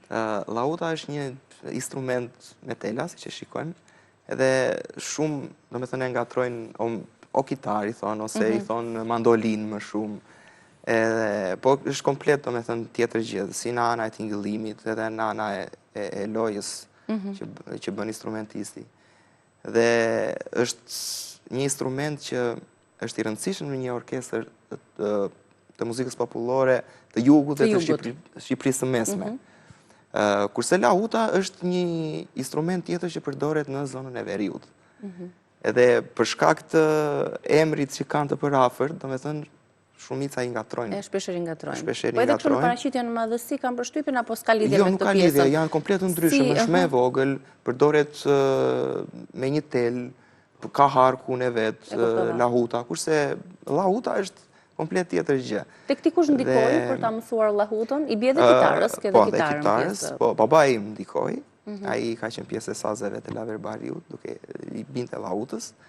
Lauta është një instrument metela, siç e shikojmë, edhe shumë, domethënë e ngatrojnë o kitar i thonë, ose i thonë mandolinë më shumë. Po është komplet, domethënë, tjetër gjë, si në ana e tingëllimit, edhe në ana e lojës që bën instrumentisti. Dhe është një instrument që është i rëndësishëm në një orkestër të muzikës popullore të jugut dhe të Shqipërisë së Mesme. Kurse lauta është një instrument tjetër që përdoret në zonën e Veriut. Edhe për shkak të emrit që kanë të përafërt, domethënë shumica i ngatrojnë. Shpeshherë i ngatrojnë. Po edhe këtu në paraqitje në madhësi kanë përshtypjen apo s'ka lidhje me këtë pjesë? Jo, nuk ka lidhje, janë komplet ndryshme, është më e vogël, përdoret me një tel, ka harkun e vet, lahuta, kurse lahuta është komplet tjetër gjë. Tek ti kush ndikoi për ta mësuar lahutën? I bie dhe kitarës, ke dhe kitarën pjesë. Po, babai im ndikoi. Ai ka qenë pjesë e sazeve të Laverbariut, duke i binte lahutës.